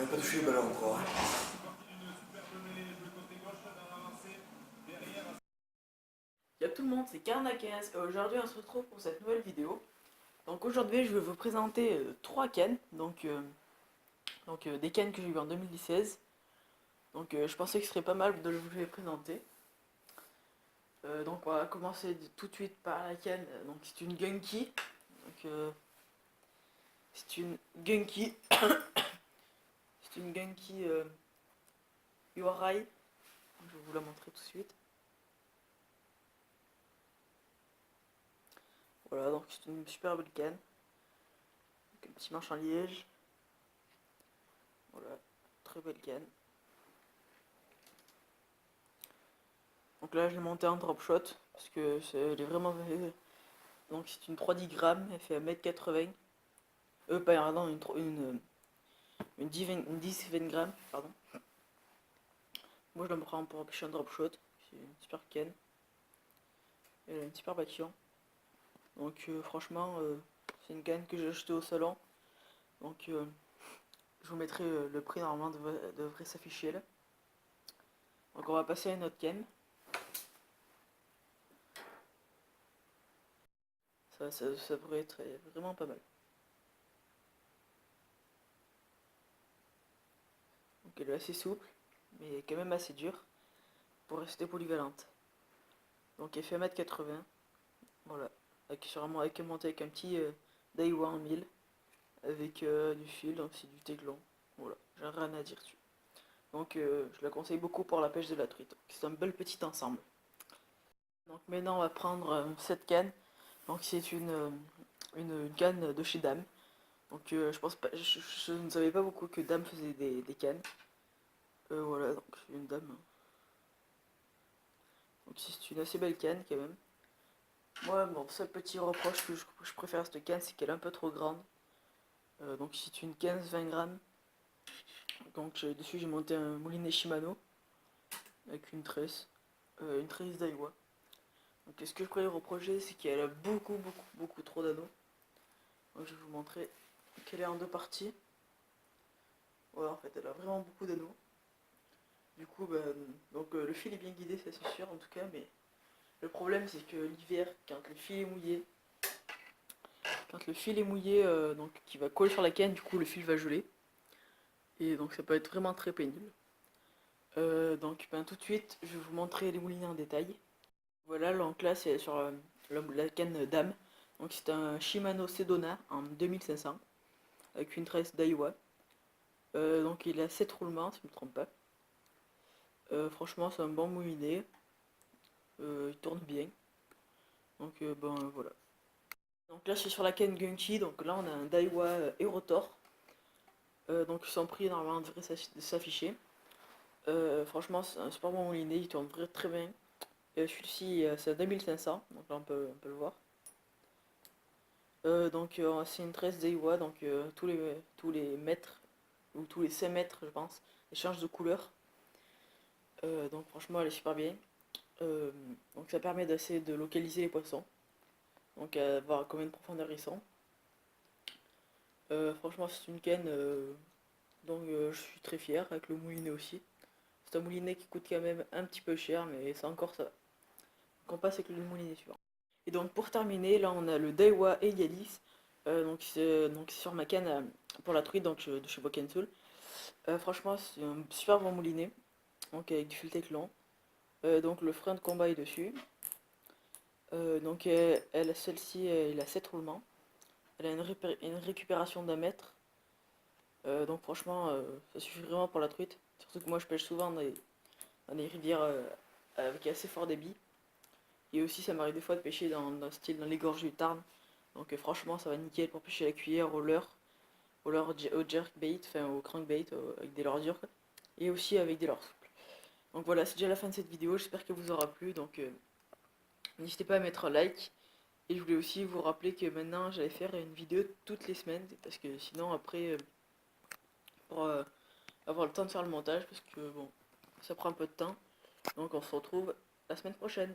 n'avait pas touché le ballon encore. Salut tout le monde, c'est Karnakens et aujourd'hui on se retrouve pour cette nouvelle vidéo. Donc aujourd'hui je vais vous présenter 3 cans, des cans que j'ai eu en 2016. Je pensais que ce serait pas mal de vous les présenter. Donc on va commencer tout de suite par la canne, donc c'est une Gunky. C'est une Gunky, c'est une Gunky URI, je vais vous la montrer tout de suite. Voilà, donc c'est une super belle canne, avec un petit manche en liège. Voilà, très belle canne. Donc là je l'ai montée en drop shot parce que elle est vraiment. Donc c'est une 310 grammes, elle fait 1m80. Pardon, une 10-20 grammes, pardon. Moi je la prends pour empêcher un drop shot, c'est une super canne. Elle a une super action. Donc franchement, c'est une canne que j'ai achetée au salon. Donc je vous mettrai le prix, normalement devrait s'afficher là. Donc on va passer à une autre canne. Ça pourrait être vraiment pas mal. Donc elle est assez souple, mais quand même assez dure pour rester polyvalente. Donc elle fait 1m80. Voilà. Avec un monté avec un petit Daiwa en 1000. Avec du fil, donc c'est du Teglon. Voilà, j'ai rien à dire dessus. Donc je la conseille beaucoup pour la pêche de la truite. C'est un bel petit ensemble. Donc maintenant on va prendre cette canne. Donc c'est une canne de chez Dame. Donc je pense pas, je ne savais pas beaucoup que Dame faisait des cannes. Voilà, donc c'est une Dame. Donc c'est une assez belle canne quand même. Moi, mon seul petit reproche que je préfère à cette canne, c'est qu'elle est un peu trop grande. Donc c'est une 15-20 grammes. Donc dessus j'ai monté un moulinet Shimano avec une tresse Daiwa. Donc ce que je pourrais reprocher, c'est qu'elle a beaucoup trop d'anneaux. Donc je vais vous montrer qu'elle est en deux parties. Voilà, en fait elle a vraiment beaucoup d'anneaux. Du coup le fil est bien guidé, ça c'est sûr en tout cas, mais le problème c'est que l'hiver, quand le fil est mouillé, donc qui va coller sur la canne, du coup le fil va geler. Et donc ça peut être vraiment très pénible. Tout de suite, je vais vous montrer les moulinets en détail. Voilà, donc là c'est sur la canne Dame. Donc c'est un Shimano Sedona en 2500 avec une tresse Daiwa. Donc il a 7 roulements, si je ne me trompe pas. Franchement, c'est un bon moulinet. Il tourne bien. Donc voilà. Donc là, je suis sur la canne Gunky. Donc là, on a un Daiwa Aerotor. Donc son prix normalement devrait s'afficher. Franchement, c'est un super bon moulinet. Il tourne très bien. Celui-ci, c'est à 2500. Donc là, on peut le voir. C'est une tresse Daiwa. Donc tous les mètres ou tous les 5 mètres, je pense, elle change de couleur. Donc franchement, elle est super bien. Donc ça permet d'essayer de localiser les poissons. Donc à voir combien de profondeur ils sont. Franchement, c'est une canne dont je suis très fier, avec le moulinet aussi. C'est un moulinet qui coûte quand même un petit peu cher, mais c'est encore ça. Donc on passe avec le moulinet suivant. Et donc pour terminer, là on a le Daiwa Elialis. C'est sur ma canne pour la truite de chez Bokensul. Franchement, c'est un super bon moulinet. Donc avec du fil Teclon. Donc le frein de combat est dessus. Celle-ci, elle a 7 roulements. Elle a une récupération d'1 mètre. Donc franchement, ça suffit vraiment pour la truite. Surtout que moi je pêche souvent dans des rivières avec assez fort débit. Et aussi ça m'arrive des fois de pêcher dans les gorges du Tarn. Donc franchement ça va nickel pour pêcher la cuillère, au jerkbait, enfin au crankbait avec des leurres dures. Et aussi avec des leurres souples. Donc voilà, c'est déjà la fin de cette vidéo, j'espère qu'elle vous aura plu. Donc n'hésitez pas à mettre un like. Et je voulais aussi vous rappeler que maintenant j'allais faire une vidéo toutes les semaines. Parce que sinon après, pour avoir le temps de faire le montage, parce que bon, ça prend un peu de temps. Donc on se retrouve la semaine prochaine.